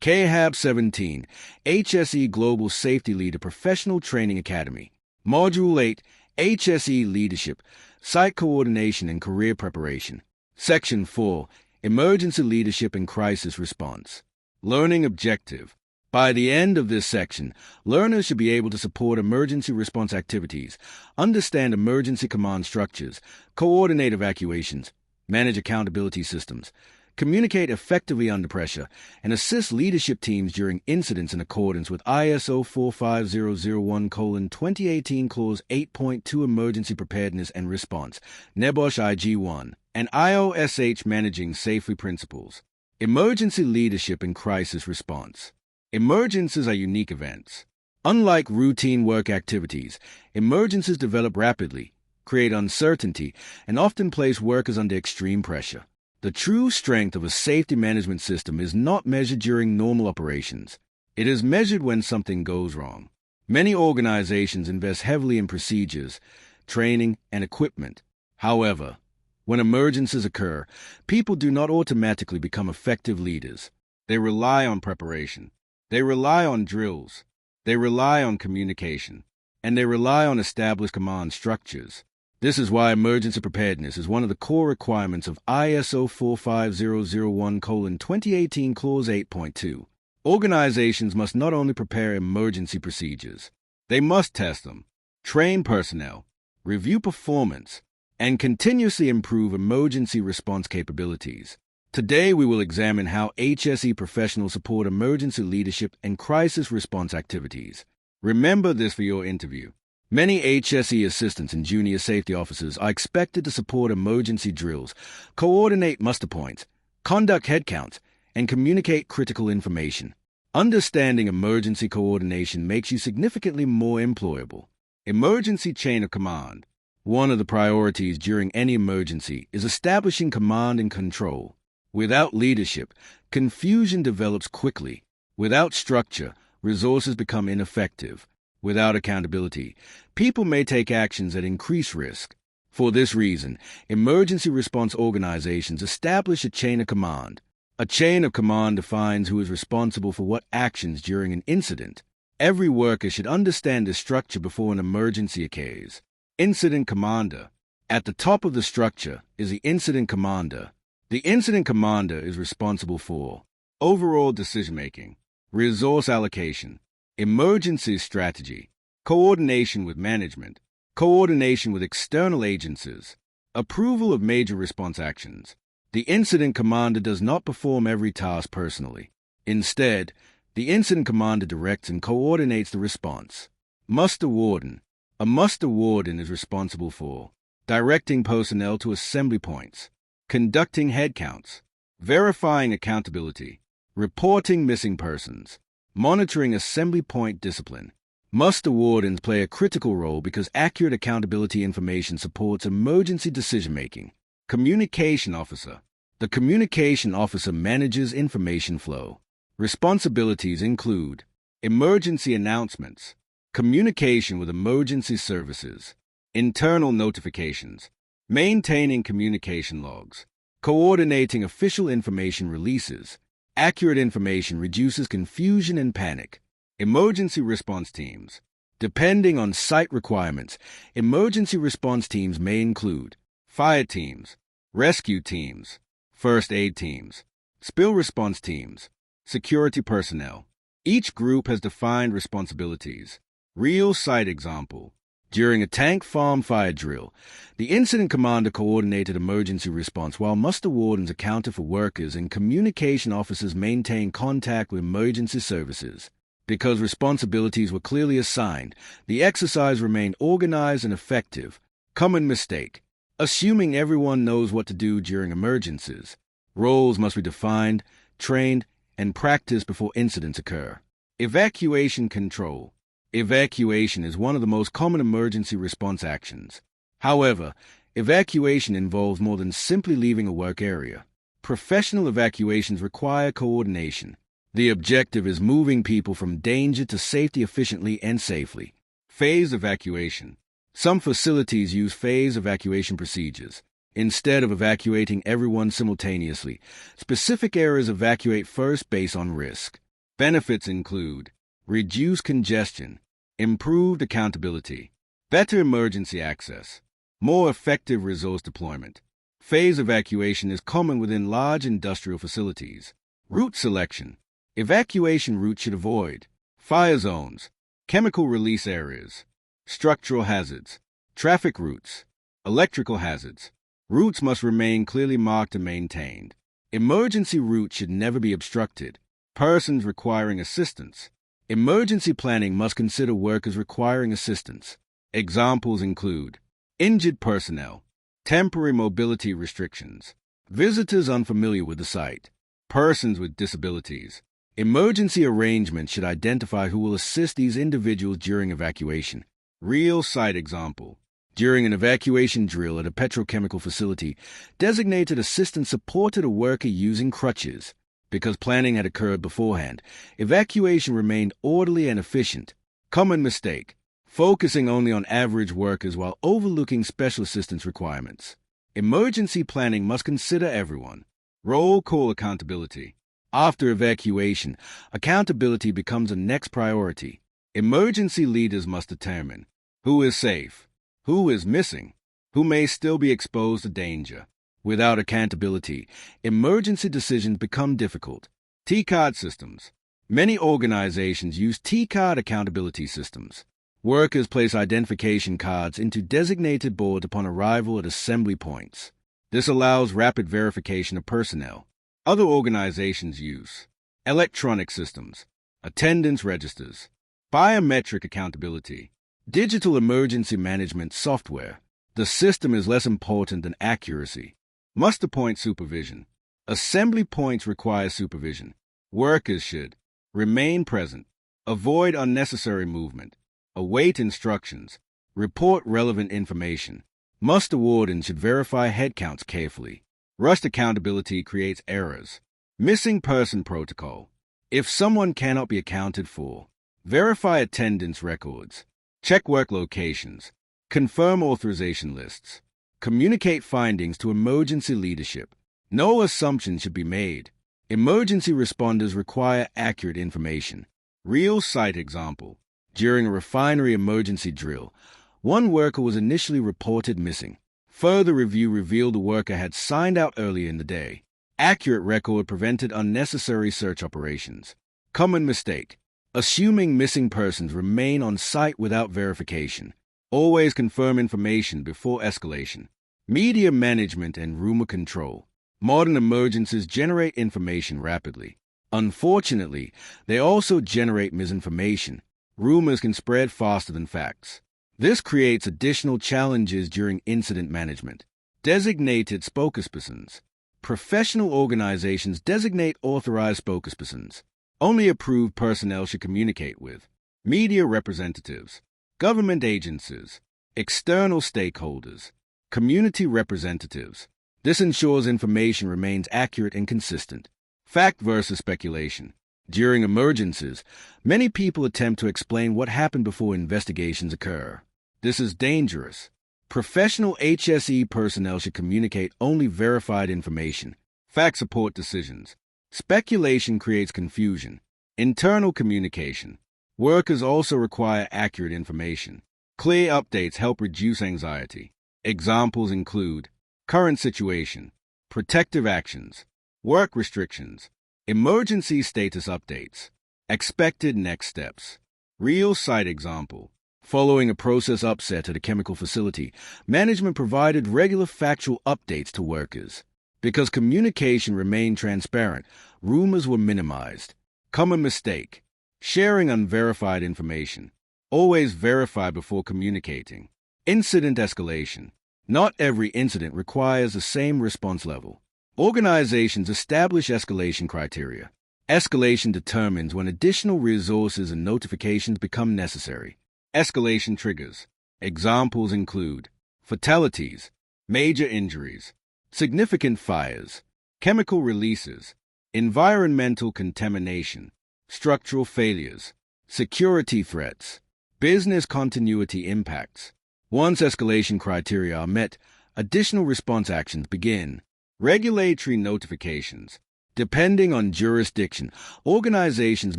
KHAB 17, HSE Global Safety Leader Professional Training Academy. Module 8, HSE Leadership, Site Coordination and Career Preparation. Section 4, Emergency Leadership and Crisis Response. Learning Objective. By the end of this section, learners should be able to support emergency response activities, understand emergency command structures, coordinate evacuations, manage accountability systems, communicate effectively under pressure, and assist leadership teams during incidents in accordance with ISO 45001:2018 Clause 8.2 Emergency Preparedness and Response, NEBOSH IG1, and IOSH Managing Safely Principles. Emergency Leadership and Crisis Response. Emergencies are unique events. Unlike routine work activities, emergencies develop rapidly, create uncertainty, and often place workers under extreme pressure. The true strength of a safety management system is not measured during normal operations. It is measured when something goes wrong. Many organizations invest heavily in procedures, training, and equipment. However, when emergencies occur, people do not automatically become effective leaders. They rely on preparation. They rely on drills. They rely on communication. And they rely on established command structures. This is why emergency preparedness is one of the core requirements of ISO 45001:2018 Clause 8.2. Organizations must not only prepare emergency procedures, they must test them, train personnel, review performance, and continuously improve emergency response capabilities. Today, we will examine how HSE professionals support emergency leadership and crisis response activities. Remember this for your interview. Many HSE assistants and junior safety officers are expected to support emergency drills, coordinate muster points, conduct headcounts, and communicate critical information. Understanding emergency coordination makes you significantly more employable. Emergency chain of command. One of the priorities during any emergency is establishing command and control. Without leadership, confusion develops quickly. Without structure, resources become ineffective. Without accountability, people may take actions that increase risk. For this reason, emergency response organizations establish a chain of command. A chain of command defines who is responsible for what actions during an incident. Every worker should understand the structure before an emergency occurs. Incident commander. At the top of the structure is the incident commander. The incident commander is responsible for overall decision-making, resource allocation, emergency strategy, coordination with management, coordination with external agencies, approval of major response actions. The incident commander does not perform every task personally. Instead, the incident commander directs and coordinates the response. Muster warden. A muster warden is responsible for directing personnel to assembly points, conducting headcounts, verifying accountability, reporting missing persons, monitoring assembly point discipline. Muster wardens play a critical role because accurate accountability information supports emergency decision-making. Communication officer. The communication officer manages information flow. Responsibilities include emergency announcements, communication with emergency services, internal notifications, maintaining communication logs, coordinating official information releases. Accurate information reduces confusion and panic. Emergency response teams. Depending on site requirements, emergency response teams may include fire teams, rescue teams, first aid teams, spill response teams, security personnel. Each group has defined responsibilities. Real site example. During a tank farm fire drill, the incident commander coordinated emergency response while muster wardens accounted for workers and communication officers maintained contact with emergency services. Because responsibilities were clearly assigned, the exercise remained organized and effective. Common mistake. Assuming everyone knows what to do during emergencies. Roles must be defined, trained, and practiced before incidents occur. Evacuation control. Evacuation is one of the most common emergency response actions. However, evacuation involves more than simply leaving a work area. Professional evacuations require coordination. The objective is moving people from danger to safety efficiently and safely. Phase evacuation. Some facilities use phase evacuation procedures. Instead of evacuating everyone simultaneously, specific areas evacuate first based on risk. Benefits include reduced congestion, improved accountability, better emergency access, more effective resource deployment. Phase evacuation is common within large industrial facilities. Route selection. Evacuation routes should avoid fire zones, chemical release areas, structural hazards, traffic routes, electrical hazards. Routes must remain clearly marked and maintained. Emergency routes should never be obstructed. Persons requiring assistance. Emergency planning must consider workers requiring assistance. Examples include injured personnel, temporary mobility restrictions, visitors unfamiliar with the site, persons with disabilities. Emergency arrangements should identify who will assist these individuals during evacuation. Real site example. During an evacuation drill at a petrochemical facility, designated assistance supported a worker using crutches. Because planning had occurred beforehand, evacuation remained orderly and efficient. Common mistake: focusing only on average workers while overlooking special assistance requirements. Emergency planning must consider everyone. Roll call accountability. After evacuation, accountability becomes a next priority. Emergency leaders must determine who is safe, who is missing, who may still be exposed to danger. Without accountability, emergency decisions become difficult. T-card systems. Many organizations use T-card accountability systems. Workers place identification cards into designated boards upon arrival at assembly points. This allows rapid verification of personnel. Other organizations use electronic systems, attendance registers, biometric accountability, digital emergency management software. The system is less important than accuracy. Muster point supervision. Assembly points require supervision. Workers should remain present, avoid unnecessary movement, await instructions, report relevant information. Muster wardens should verify head counts carefully. Rushed accountability creates errors. Missing person protocol. If someone cannot be accounted for, verify attendance records, check work locations, confirm authorization lists, communicate findings to emergency leadership. No assumptions should be made. Emergency responders require accurate information. Real site example. During a refinery emergency drill, one worker was initially reported missing. Further review revealed the worker had signed out earlier in the day. Accurate record prevented unnecessary search operations. Common mistake: assuming missing persons remain on site without verification. Always confirm information before escalation. Media management and rumor control. Modern emergencies generate information rapidly. Unfortunately, they also generate misinformation. Rumors can spread faster than facts. This creates additional challenges during incident management. Designated spokespersons. Professional organizations designate authorized spokespersons. Only approved personnel should communicate with media representatives, government agencies, external stakeholders, community representatives. This ensures information remains accurate and consistent. Fact versus speculation. During emergencies, many people attempt to explain what happened before investigations occur. This is dangerous. Professional HSE personnel should communicate only verified information. Facts support decisions. Speculation creates confusion. Internal communication. Workers also require accurate information. Clear updates help reduce anxiety. Examples include current situation, protective actions, work restrictions, emergency status updates, expected next steps. Real site example. Following a process upset at a chemical facility, management provided regular factual updates to workers. Because communication remained transparent, rumors were minimized. Common mistake: sharing unverified information. Always verify before communicating. Incident escalation. Not every incident requires the same response level. Organizations establish escalation criteria. Escalation determines when additional resources and notifications become necessary. Escalation triggers. Examples include fatalities, major injuries, significant fires, chemical releases, environmental contamination, structural failures, security threats, business continuity impacts. Once escalation criteria are met, additional response actions begin. Regulatory notifications. Depending on jurisdiction, organizations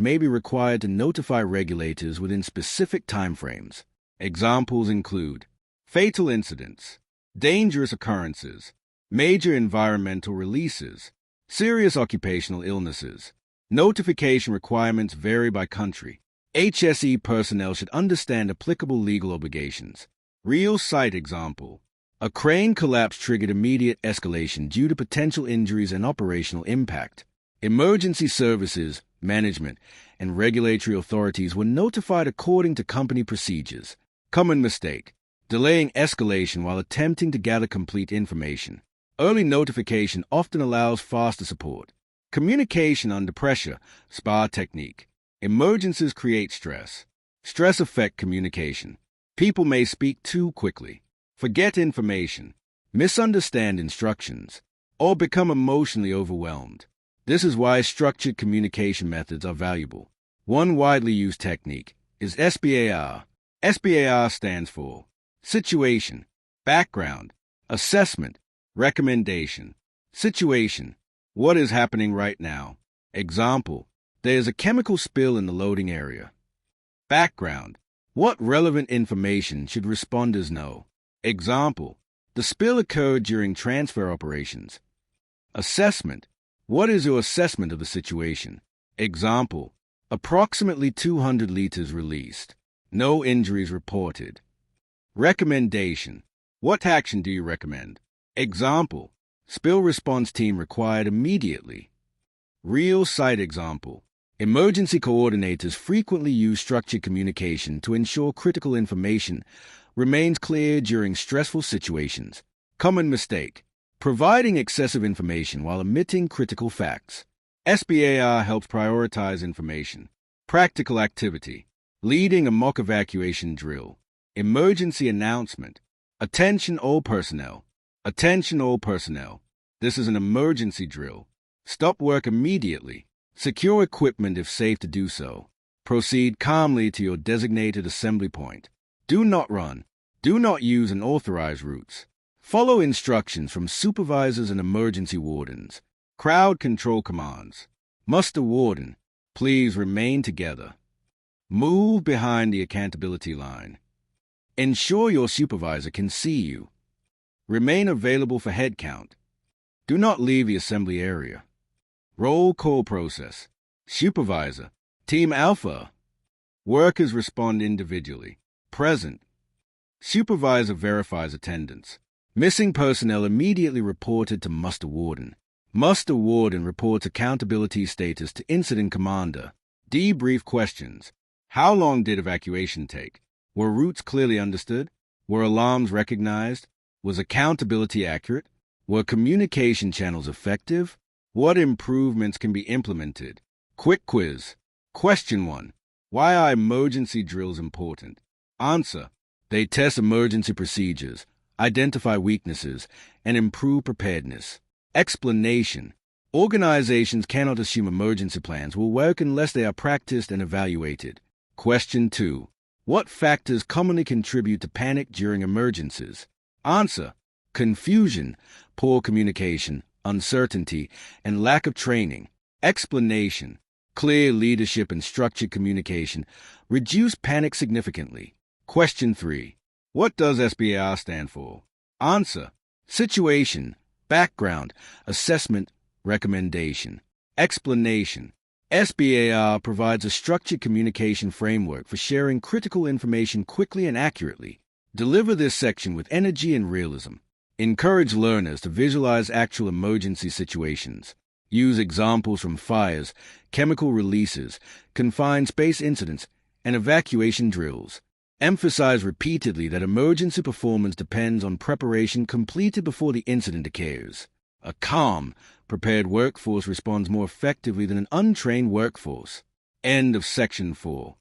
may be required to notify regulators within specific timeframes. Examples include fatal incidents, dangerous occurrences, major environmental releases, serious occupational illnesses. Notification requirements vary by country. HSE personnel should understand applicable legal obligations. Real site example. A crane collapse triggered immediate escalation due to potential injuries and operational impact. Emergency services, management, and regulatory authorities were notified according to company procedures. Common mistake: delaying escalation while attempting to gather complete information. Early notification often allows faster support. Communication under pressure, SPA technique. Emergencies create stress. Stress affects communication. People may speak too quickly, forget information, misunderstand instructions, or become emotionally overwhelmed. This is why structured communication methods are valuable. One widely used technique is SBAR. SBAR stands for Situation, Background, Assessment, Recommendation. Situation: what is happening right now? Example: there is a chemical spill in the loading area. Background: what relevant information should responders know? Example: the spill occurred during transfer operations. Assessment: what is your assessment of the situation? Example: approximately 200 liters released. No injuries reported. Recommendation: what action do you recommend? Example: spill response team required immediately. Real site example. Emergency coordinators frequently use structured communication to ensure critical information remains clear during stressful situations. Common mistake: providing excessive information while omitting critical facts. SBAR helps prioritize information. Practical activity: leading a mock evacuation drill. Emergency announcement: attention all personnel. Attention all personnel. This is an emergency drill. Stop work immediately. Secure equipment if safe to do so. Proceed calmly to your designated assembly point. Do not run. Do not use unauthorized routes. Follow instructions from supervisors and emergency wardens. Crowd control commands. Muster warden. Please remain together. Move behind the accountability line. Ensure your supervisor can see you. Remain available for head count. Do not leave the assembly area. Roll call process. Supervisor. Team Alpha. Workers respond individually. Present. Supervisor verifies attendance. Missing personnel immediately reported to muster warden. Muster warden reports accountability status to incident commander. Debrief questions. How long did evacuation take? Were routes clearly understood? Were alarms recognized? Was accountability accurate? Were communication channels effective? What improvements can be implemented? Quick quiz. Question 1. Why are emergency drills important? Answer: they test emergency procedures, identify weaknesses, and improve preparedness. Explanation: organizations cannot assume emergency plans will work unless they are practiced and evaluated. Question 2. What factors commonly contribute to panic during emergencies? Answer: confusion, poor communication, uncertainty, and lack of training. Explanation: clear leadership and structured communication reduce panic significantly. Question 3. What does SBAR stand for? Answer: situation, background, assessment, recommendation. Explanation: SBAR provides a structured communication framework for sharing critical information quickly and accurately. Deliver this section with energy and realism. Encourage learners to visualize actual emergency situations. Use examples from fires, chemical releases, confined space incidents, and evacuation drills. Emphasize repeatedly that emergency performance depends on preparation completed before the incident occurs. A calm, prepared workforce responds more effectively than an untrained workforce. End of section 4.